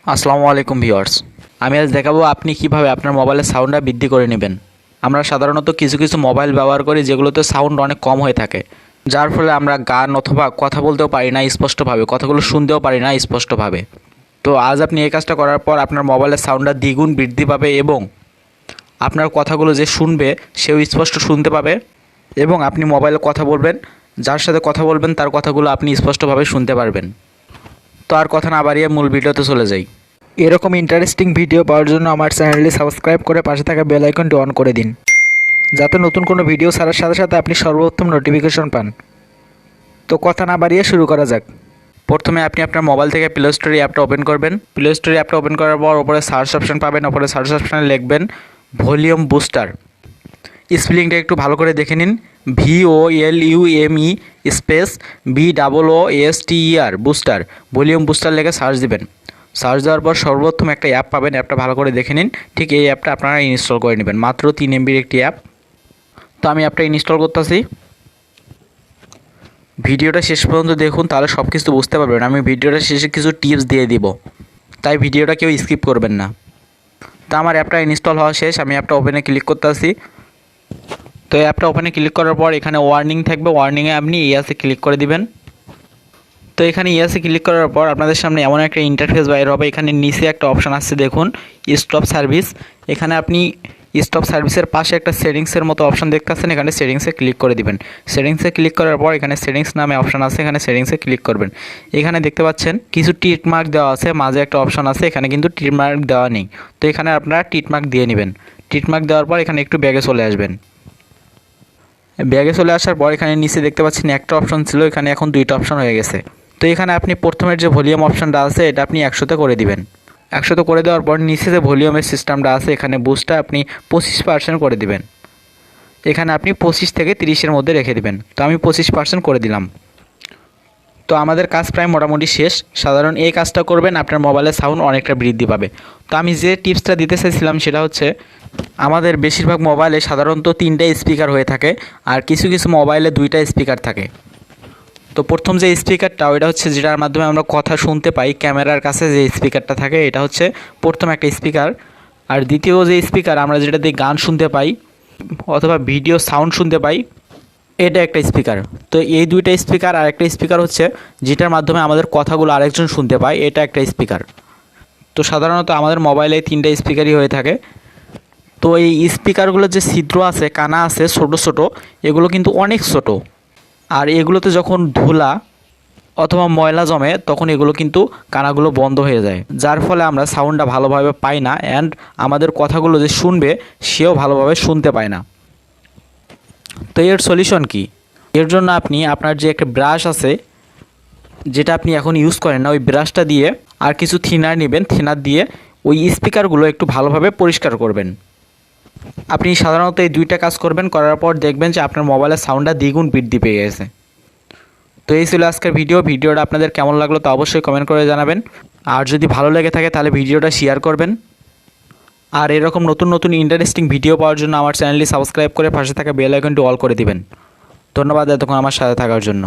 আসসালামু আলাইকুম ভিউয়ার্স। আমি আজ দেখাবো আপনি কিভাবে আপনার মোবাইলের সাউন্ডটা বৃদ্ধি করে নেবেন। আমরা সাধারণত কিছু কিছু মোবাইল ব্যবহার করি যেগুলোতে সাউন্ড অনেক কম হয়ে থাকে, যার ফলে আমরা গান অথবা কথা বলতেও পারি না স্পষ্টভাবে, কথাগুলো শুনতেও পারি না স্পষ্টভাবে। তো আজ আপনি এই কাজটা করার পর আপনার মোবাইলের সাউন্ডটা দ্বিগুণ বৃদ্ধি পাবে এবং আপনার কথাগুলো যে শুনবে সেও স্পষ্ট শুনতে পাবে এবং আপনি মোবাইলে কথা বলবেন, যার সাথে কথা বলবেন তার কথাগুলো আপনি স্পষ্টভাবে শুনতে পারবেন। তো আর কথা না বাড়িয়ে মূল ভিডিওতে চলে যাই। এরকম ইন্টারেস্টিং ভিডিও পাওয়ার জন্য আমার চ্যানেলটি সাবস্ক্রাইব করে পাশে থাকা বেল আইকনটি অন করে দিন, যাতে নতুন কোনো ভিডিও ছাড়ার সাথে সাথে আপনি সর্বপ্রথম নোটিফিকেশন পান। তো কথা না বাড়িয়ে শুরু করা যাক। প্রথমে আপনি আপনার মোবাইল থেকে প্লে স্টোর অ্যাপটা ওপেন করবেন। প্লে স্টোর অ্যাপটা ওপেন করার পর ওপরে সার্চ অপশন পাবেন, ওপরে সার্চ অপশানে লিখবেন ভলিউম বুস্টার। স্পেলিংটা একটু ভালো করে দেখে নিন, VOLUME space BOOSTER booster, volume booster লিখে সার্চ দিবেন। সার্চ দেওয়ার পর সর্বপ্রথম একটা অ্যাপ পাবেন, অ্যাপটা ভালো করে দেখে নিন। ঠিক এই অ্যাপটা আপনারা ইনস্টল করে নেবেন, মাত্র 3 MBর একটি অ্যাপ। তো আমি অ্যাপটা ইনস্টল করতেছি। ভিডিওটা শেষ পর্যন্ত দেখুন, তাহলে সব কিছু বুঝতে পারবেন। আমি ভিডিওটা শেষে কিছু টিপস দিয়ে দিব, তাই ভিডিওটা কেউ স্কিপ করবেন না। তো আমার অ্যাপটা ইনস্টল হওয়া শেষ, আমি অ্যাপটা ওপেনে ক্লিক করতেছি। তো এই অ্যাপটা ওপেনে ক্লিক করার পর এখানে ওয়ার্নিং থাকবে, ওয়ার্নিংয়ে আপনি ইয়াসে ক্লিক করে দিবেন। তো এখানে ইয়াসে ক্লিক করার পর আপনাদের সামনে এমন একটা ইন্টারফেস বাইর হবে। এখানে নিচে একটা অপশান আসছে দেখুন, স্টপ সার্ভিস। এখানে আপনি স্টপ সার্ভিসের পাশে একটা সেটিংসের মতো অপশান দেখতে পাচ্ছেন, এখানে সেটিংসে ক্লিক করে দিবেন। সেটিংসে ক্লিক করার পর এখানে সেটিংস নামে অপশান আছে, এখানে সেটিংসে ক্লিক করবেন। এখানে দেখতে পাচ্ছেন কিছু টিক মার্ক দেওয়া আছে, মাঝে একটা অপশান আছে, এখানে কিন্তু টিক মার্ক দেওয়া নেই। তো এখানে আপনারা টিক মার্ক দিয়ে নেবেন। টিক মার্ক দেওয়ার পর এখানে একটু ব্যাগে চলে আসবেন। ব্যাগে চলে আসার পর এখানে নিচে দেখতে পাচ্ছেন একটা অপশন ছিল, এখানে এখন 2টা অপশন হয়ে গেছে। তো এখানে আপনি প্রথমের যে ভলিউম অপশনটা আছে এটা আপনি 100তে করে দিবেন। 100তে করে দেওয়ার পর নিচে যে ভলিউমের সিস্টেমটা আছে এখানে বুস্টটা আপনি 25% করে দিবেন। এখানে আপনি 25 থেকে 30-এর মধ্যে রেখে দিবেন। তো আমি 25% করে দিলাম। তো আমাদের কাজ প্রায় মোটামুটি শেষ। সাধারণ এই কাজটা করবেন, আপনার মোবাইলের সাউন্ড অনেকটা বৃদ্ধি পাবে। তো আমি যে টিপসটা দিতে চাইছিলাম সেটা হচ্ছে, আমাদের বেশিরভাগ মোবাইলে সাধারণত 3টা স্পিকার হয়ে থাকে, আর কিছু কিছু মোবাইলে 2টা স্পিকার থাকে। তো প্রথম যে স্পিকারটা ওইটা হচ্ছে যেটার মাধ্যমে আমরা কথা শুনতে পাই, ক্যামেরার কাছে যে স্পিকারটা থাকে এটা হচ্ছে প্রথম একটা স্পিকার। আর দ্বিতীয় যে স্পিকার আমরা যেটা দিয়ে গান শুনতে পাই অথবা ভিডিও সাউন্ড শুনতে পাই, এটা একটা স্পিকার। তো এই 2টা স্পিকার, আর একটা স্পিকার হচ্ছে যেটার মাধ্যমে আমাদের কথাগুলো আরেকজন শুনতে পায়, এটা একটা স্পিকার। তো সাধারণত আমাদের মোবাইলে 3টা স্পিকারই হয়ে থাকে। তো এই স্পিকারগুলোর যে ছিদ্র আছে, কানা আছে ছোট ছোট, এগুলো কিন্তু অনেক ছোট, আর এগুলোতে যখন ধুলা অথবা ময়লা জমে তখন এগুলো কিন্তু কানাগুলো বন্ধ হয়ে যায়, যার ফলে আমরা সাউন্ডটা ভালোভাবে পাই না, অ্যান্ড আমাদের কথাগুলো যে শুনবে সেও ভালোভাবে শুনতে পায় না। তো এর সলিউশন কি? এর জন্য আপনি আপনার যে একটা ব্রাশ আছে যেটা আপনি এখন ইউজ করেন না, ওই ব্রাশটা দিয়ে আর কিছু থিনার নেবেন, থিনার দিয়ে ওই স্পিকারগুলো একটু ভালোভাবে পরিষ্কার করবেন। আপনি সাধারণত এই 2টা কাজ করবেন, করার পর দেখবেন যে আপনার মোবাইলের সাউন্ডটা দ্বিগুণ বৃদ্ধি পেয়ে গেছে। তো এই ছিল আজকের ভিডিওটা আপনাদের কেমন লাগলো তা অবশ্যই কমেন্ট করে জানাবেন। আর যদি ভালো লেগে থাকে তাহলে ভিডিওটা শেয়ার করবেন। আর এরকম নতুন নতুন ইন্টারেস্টিং ভিডিও পাওয়ার জন্য আমার চ্যানেলটি সাবস্ক্রাইব করে পাশে থাকা বেল আইকনটি অল করে দিবেন। ধন্যবাদ এতক্ষণ আমার সাথে থাকার জন্য।